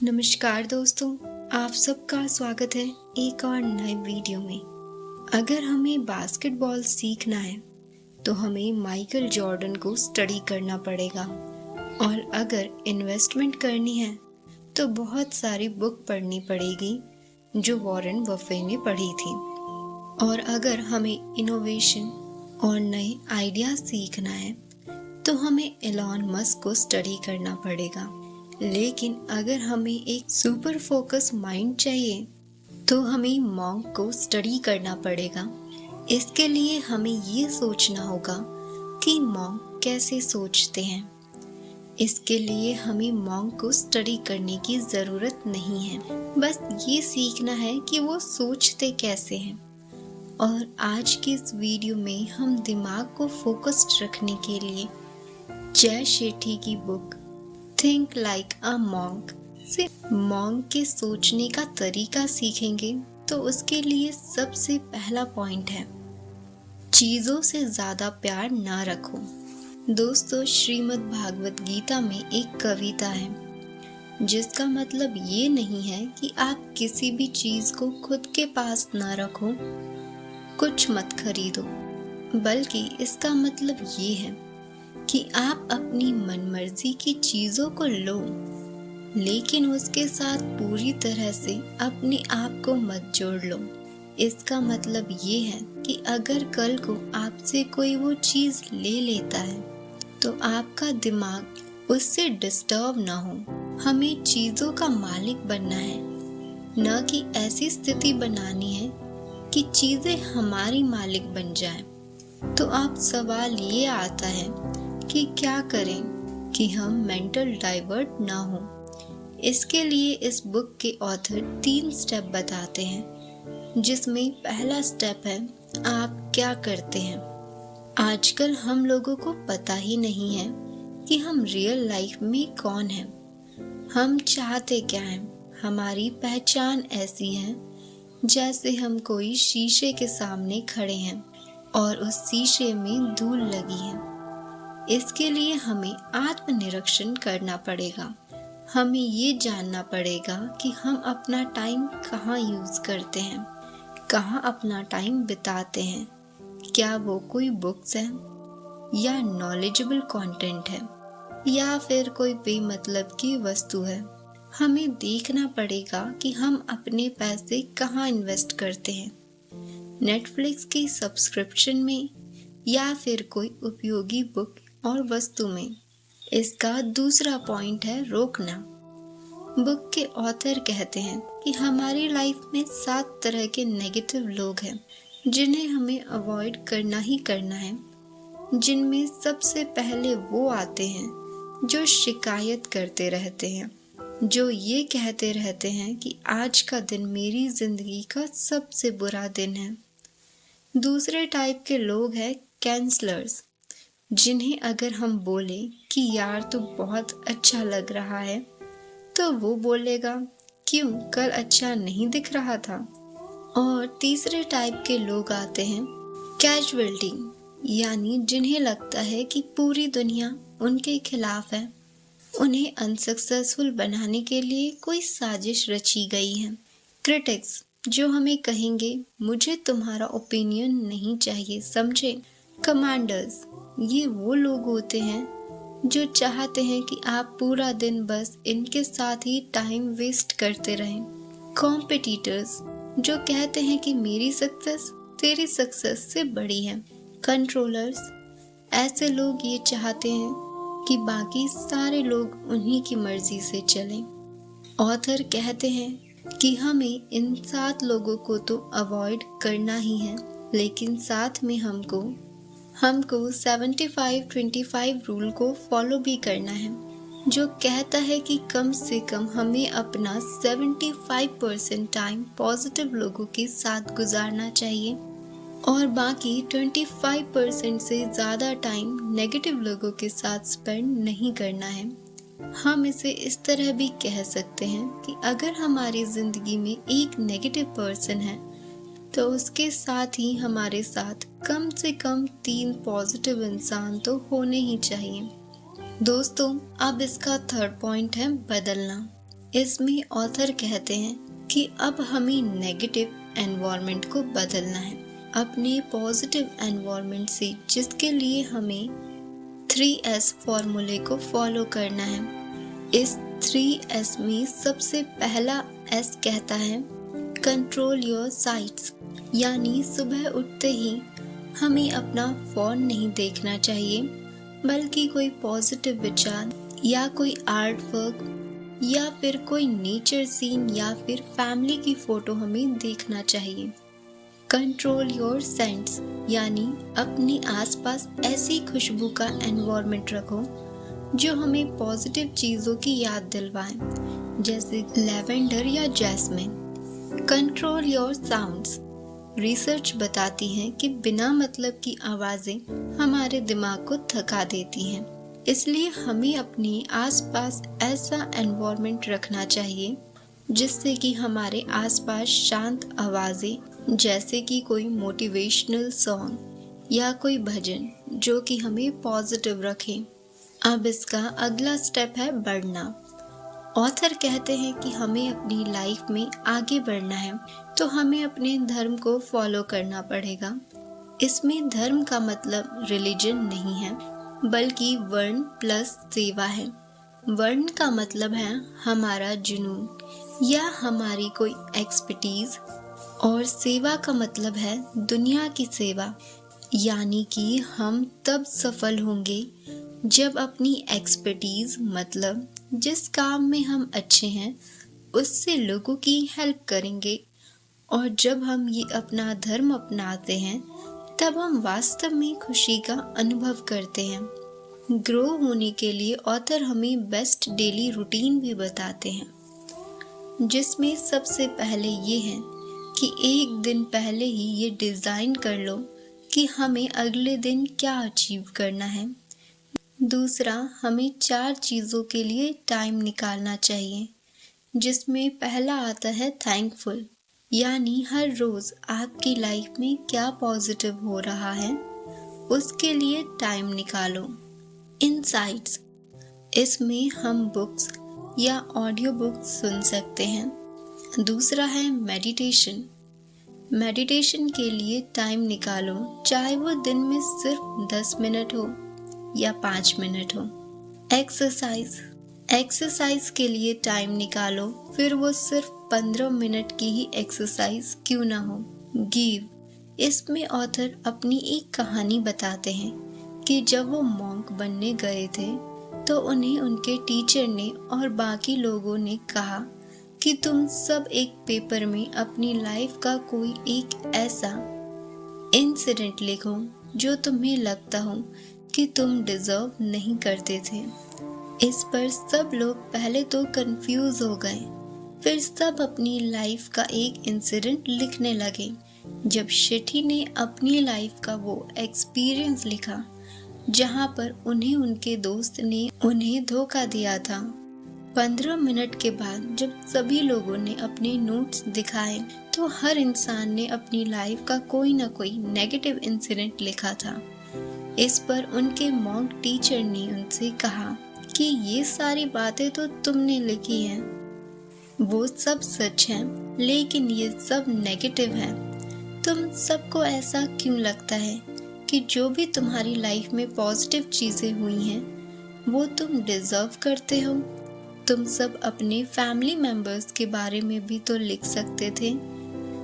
नमस्कार दोस्तों, आप सबका स्वागत है एक और नए वीडियो में। अगर हमें बास्केटबॉल सीखना है तो हमें माइकल जॉर्डन को स्टडी करना पड़ेगा, और अगर इन्वेस्टमेंट करनी है तो बहुत सारी बुक पढ़नी पड़ेगी जो वॉरेन बफे ने पढ़ी थी। और अगर हमें इनोवेशन और नए आइडिया सीखना है तो हमें एलॉन मस्क को स्टडी करना पड़ेगा। लेकिन अगर हमें एक सुपर फोकस माइंड चाहिए तो हमें मॉन्क को स्टडी करना पड़ेगा। इसके लिए हमें ये सोचना होगा कि मॉन्क कैसे सोचते हैं। इसके लिए हमें मॉन्क को स्टडी करने की ज़रूरत नहीं है, बस ये सीखना है कि वो सोचते कैसे हैं। और आज की इस वीडियो में हम दिमाग को फोकस्ड रखने के लिए जय शेट्टी की book think like a monk से मॉन्क के सोचने का तरीका सीखेंगे। तो उसके लिए सबसे पहला पॉइंट है, चीज़ों से ज़्यादा प्यार ना रखो। दोस्तों, श्रीमद् भागवत गीता में एक कविता है जिसका मतलब ये नहीं है कि आप किसी भी चीज़ को खुद के पास ना रखो, कुछ मत खरीदो, बल्कि इसका मतलब ये है कि आप अपनी मनमर्जी की चीज़ों को लो, लेकिन उसके साथ पूरी तरह से अपने आप को मत जोड़ लो। इसका मतलब ये है कि अगर कल को आपसे कोई वो चीज़ ले लेता है तो आपका दिमाग उससे डिस्टर्ब ना हो। हमें चीज़ों का मालिक बनना है, न कि ऐसी स्थिति बनानी है कि चीज़ें हमारी मालिक बन जाएं। तो अब सवाल ये आता है कि क्या करें कि हम मेंटल डाइवर्ट ना हो। इसके लिए इस बुक के ऑथर 3 स्टेप बताते हैं, जिसमें पहला स्टेप है आप क्या करते हैं। आजकल हम लोगों को पता ही नहीं है कि हम रियल लाइफ में कौन हैं, हम चाहते क्या हैं। हमारी पहचान ऐसी है जैसे हम कोई शीशे के सामने खड़े हैं और उस शीशे में धूल लगी है। इसके लिए हमें आत्मनिरीक्षण करना पड़ेगा। हमें ये जानना पड़ेगा कि हम अपना टाइम कहाँ यूज़ करते हैं, कहाँ अपना टाइम बिताते हैं। क्या वो कोई बुक्स है या नॉलेजेबल कंटेंट है या फिर कोई बेमतलब की वस्तु है। हमें देखना पड़ेगा कि हम अपने पैसे कहाँ इन्वेस्ट करते हैं, नेटफ्लिक्स की सब्सक्रिप्शन में या फिर कोई उपयोगी बुक और वस्तु में। इसका दूसरा पॉइंट है रोकना। बुक के ऑथर कहते हैं कि हमारी लाइफ में 7 तरह के नेगेटिव लोग हैं जिन्हें हमें अवॉइड करना ही करना है। जिनमें सबसे पहले वो आते हैं जो शिकायत करते रहते हैं, जो ये कहते रहते हैं कि आज का दिन मेरी जिंदगी का सबसे बुरा दिन है। दूसरे टाइप के लोग हैं कैंसलर्स, जिन्हें अगर हम बोले कि यार तो बहुत अच्छा लग रहा है तो वो बोलेगा क्यों, कल अच्छा नहीं दिख रहा था। और तीसरे टाइप के लोग आते हैं कैजुअलिटी, यानी जिन्हें लगता है कि पूरी दुनिया उनके खिलाफ है, उन्हें अनसक्सेसफुल बनाने के लिए कोई साजिश रची गई है। क्रिटिक्स, जो हमें कहेंगे मुझे तुम्हारा ओपिनियन नहीं चाहिए, समझे। कमांडर्स, ये वो लोग होते हैं जो चाहते हैं कि आप पूरा दिन बस इनके साथ ही टाइम वेस्ट करते रहें। कॉम्पिटिटर्स, जो कहते हैं कि मेरी सक्सेस तेरी सक्सेस से बड़ी है। कंट्रोलर्स, ऐसे लोग ये चाहते हैं कि बाकी सारे लोग उन्हीं की मर्जी से चलें। ऑथर कहते हैं कि हमें इन 7 लोगों को तो अवॉइड करना ही है, लेकिन साथ में हमको 75-25 रूल को फॉलो भी करना है, जो कहता है कि कम से कम हमें अपना 75% टाइम पॉजिटिव लोगों के साथ गुजारना चाहिए और बाकी 25% से ज़्यादा टाइम नेगेटिव लोगों के साथ स्पेंड नहीं करना है। हम इसे इस तरह भी कह सकते हैं कि अगर हमारी ज़िंदगी में एक नेगेटिव पर्सन है तो उसके साथ ही हमारे साथ कम से कम 3 पॉजिटिव इंसान तो होने ही चाहिए। दोस्तों, अब इसका थर्ड पॉइंट है बदलना। इसमें ऑथर कहते हैं कि अब हमें नेगेटिव एनवायरनमेंट को बदलना है अपने पॉजिटिव एनवायरनमेंट से, जिसके लिए हमें 3S फॉर्मूले को फॉलो करना है। इस 3S में सबसे पहला S कहता है कंट्रोल योर साइट्स, यानी सुबह उठते ही हमें अपना फोन नहीं देखना चाहिए, बल्कि कोई पॉजिटिव विचार या कोई आर्ट वर्क या फिर कोई नेचर सीन या फिर फैमिली की फोटो हमें देखना चाहिए। कंट्रोल योर सेंट्स, यानी अपने आसपास ऐसी खुशबू का एनवायरनमेंट रखो जो हमें पॉजिटिव चीज़ों की याद दिलवाएं, जैसे लेवेंडर या jasmine. Control your sounds, research बताती है कि बिना मतलब की आवाज़ें हमारे दिमाग को थका देती हैं, इसलिए हमें अपने आसपास ऐसा एनवायरनमेंट रखना चाहिए जिससे कि हमारे आसपास शांत आवाज़ें, जैसे कि कोई मोटिवेशनल सॉन्ग या कोई भजन जो कि हमें पॉजिटिव रखे। अब इसका अगला स्टेप है बढ़ना। ऑथर कहते हैं कि हमें अपनी लाइफ में आगे बढ़ना है तो हमें अपने धर्म को फॉलो करना पड़ेगा। इसमें धर्म का मतलब रिलीजन नहीं है, बल्कि वर्ण प्लस सेवा है। वर्ण का मतलब है हमारा जुनून या हमारी कोई एक्सपर्टीज, और सेवा का मतलब है दुनिया की सेवा, यानी कि हम तब सफल होंगे जब अपनी एक्सपर्टीज मतलब जिस काम में हम अच्छे हैं उससे लोगों की हेल्प करेंगे। और जब हम ये अपना धर्म अपनाते हैं तब हम वास्तव में खुशी का अनुभव करते हैं। ग्रो होने के लिए ऑथर हमें बेस्ट डेली रूटीन भी बताते हैं, जिसमें सबसे पहले ये है कि एक दिन पहले ही ये डिज़ाइन कर लो कि हमें अगले दिन क्या अचीव करना है। दूसरा, हमें 4 चीज़ों के लिए टाइम निकालना चाहिए, जिसमें पहला आता है थैंकफुल, यानी हर रोज़ आपकी लाइफ में क्या पॉजिटिव हो रहा है उसके लिए टाइम निकालो। इनसाइट्स, इसमें हम बुक्स या ऑडियो बुक्स सुन सकते हैं। दूसरा है मेडिटेशन। मेडिटेशन के लिए टाइम निकालो, चाहे वो दिन में सिर्फ 10 मिनट हो या 5 मिनट हो। एक्सरसाइज के लिए टाइम निकालो, फिर वो सिर्फ 15 मिनट की ही एक्सरसाइज क्यों ना हो। गिव, इसमें ऑथर अपनी एक कहानी बताते हैं कि जब वो मॉन्क बनने गए थे तो उन्हें उनके टीचर ने और बाकी लोगों ने कहा कि तुम सब एक पेपर में अपनी लाइफ का कोई एक ऐसा इंसिडेंट लिखो जो तुम्हें लगता हो कि तुम डिजर्व नहीं करते थे। इस पर सब लोग पहले तो कंफ्यूज हो गए, फिर सब अपनी लाइफ का एक इंसिडेंट लिखने लगे। जब शेट्टी ने अपनी लाइफ का वो एक्सपीरियंस लिखा जहाँ पर उन्हें उनके दोस्त ने उन्हें धोखा दिया था, 15 मिनट के बाद जब सभी लोगों ने अपने नोट्स दिखाए तो हर इंसान ने अपनी लाइफ का कोई ना कोई नेगेटिव इंसिडेंट लिखा था। इस पर उनके मॉन्क टीचर ने उनसे कहा कि ये सारी बातें तो तुमने लिखी हैं, वो सब सच हैं, लेकिन ये सब नेगेटिव है। तुम सबको ऐसा क्यों लगता है कि जो भी तुम्हारी लाइफ में पॉजिटिव चीज़ें हुई हैं वो तुम डिजर्व करते हो। तुम सब अपने फैमिली मेंबर्स के बारे में भी तो लिख सकते थे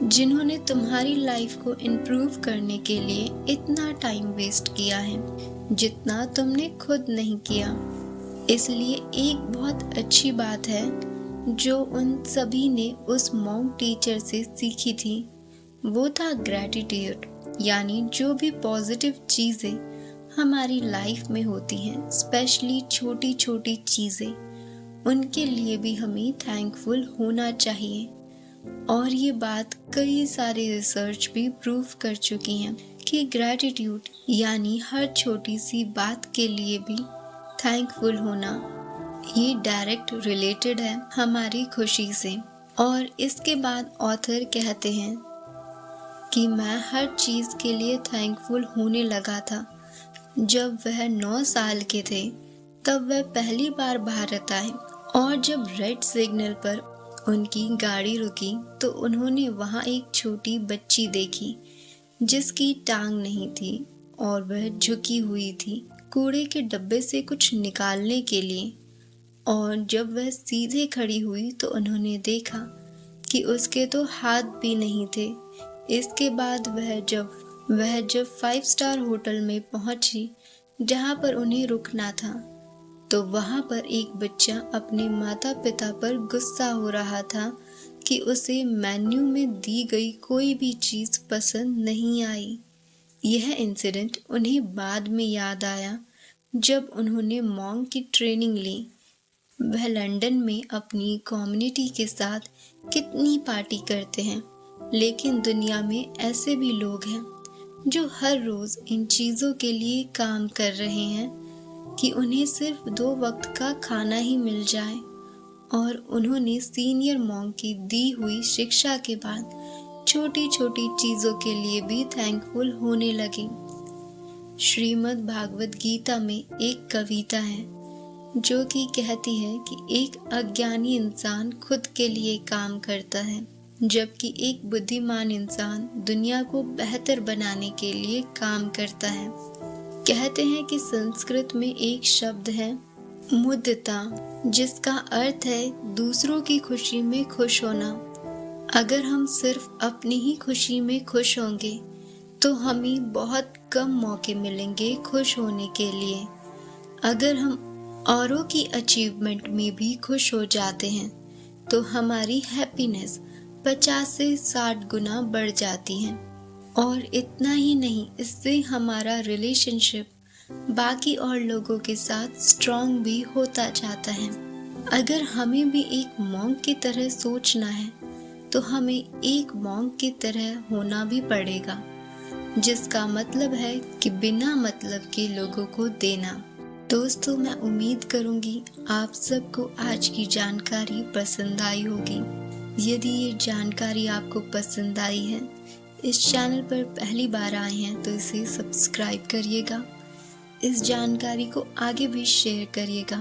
जिन्होंने तुम्हारी लाइफ को इम्प्रूव करने के लिए इतना टाइम वेस्ट किया है जितना तुमने खुद नहीं किया। इसलिए एक बहुत अच्छी बात है जो उन सभी ने उस मॉन्क टीचर से सीखी थी, वो था ग्रैटिट्यूड, यानी जो भी पॉजिटिव चीज़ें हमारी लाइफ में होती हैं, स्पेशली छोटी छोटी चीज़ें, उनके लिए भी हमें थैंकफुल होना चाहिए। और ये बात कई सारी रिसर्च भी प्रूव कर चुकी हैं कि ग्रैटिट्यूड यानी हर छोटी सी बात के लिए भी थैंकफुल होना, ये डायरेक्ट रिलेटेड है हमारी खुशी से। और इसके बाद ऑथर कहते हैं कि मैं हर चीज़ के लिए थैंकफुल होने लगा था। जब वह 9 साल के थे तब वह पहली बार भारत आए और जब रेड सिग्नल पर उनकी गाड़ी रुकी तो उन्होंने वहां एक छोटी बच्ची देखी जिसकी टांग नहीं थी और वह झुकी हुई थी कूड़े के डब्बे से कुछ निकालने के लिए। और जब वह सीधे खड़ी हुई तो उन्होंने देखा कि उसके तो हाथ भी नहीं थे। इसके बाद वह जब 5 स्टार होटल में पहुंची जहां पर उन्हें रुकना था, तो वहां पर एक बच्चा अपने माता पिता पर गुस्सा हो रहा था कि उसे मेन्यू में दी गई कोई भी चीज पसंद नहीं आई। यह इंसिडेंट उन्हें बाद में याद आया जब उन्होंने मॉन्क की ट्रेनिंग ली। वह लंदन में अपनी कम्युनिटी के साथ कितनी पार्टी करते हैं, लेकिन दुनिया में ऐसे भी लोग हैं जो हर रोज इन चीजों के लिए काम कर रहे हैं कि उन्हें सिर्फ 2 वक्त का खाना ही मिल जाए। और उन्होंने सीनियर मॉन्क की दी हुई शिक्षा के बाद छोटी छोटी चीजों के लिए भी थैंकफुल होने लगे। श्रीमद् भागवत गीता में एक कविता है जो कि कहती है कि एक अज्ञानी इंसान खुद के लिए काम करता है, जबकि एक बुद्धिमान इंसान दुनिया को बेहतर बनाने के लिए काम करता है। कहते हैं कि संस्कृत में एक शब्द है मुदिता, जिसका अर्थ है दूसरों की खुशी में खुश होना। अगर हम सिर्फ अपनी ही खुशी में खुश होंगे तो हमें बहुत कम मौके मिलेंगे खुश होने के लिए। अगर हम औरों की अचीवमेंट में भी खुश हो जाते हैं तो हमारी हैप्पीनेस 50 से 60 गुना बढ़ जाती है। और इतना ही नहीं, इससे हमारा रिलेशनशिप बाकी और लोगों के साथ स्ट्रॉन्ग भी होता जाता है। अगर हमें भी एक मॉन्क की तरह सोचना है तो हमें एक मॉन्क की तरह होना भी पड़ेगा, जिसका मतलब है कि बिना मतलब के लोगों को देना। दोस्तों, मैं उम्मीद करूंगी आप सबको आज की जानकारी पसंद आई होगी। यदि ये जानकारी आपको पसंद आई है, इस चैनल पर पहली बार आए हैं तो इसे सब्सक्राइब करिएगा। इस जानकारी को आगे भी शेयर करिएगा।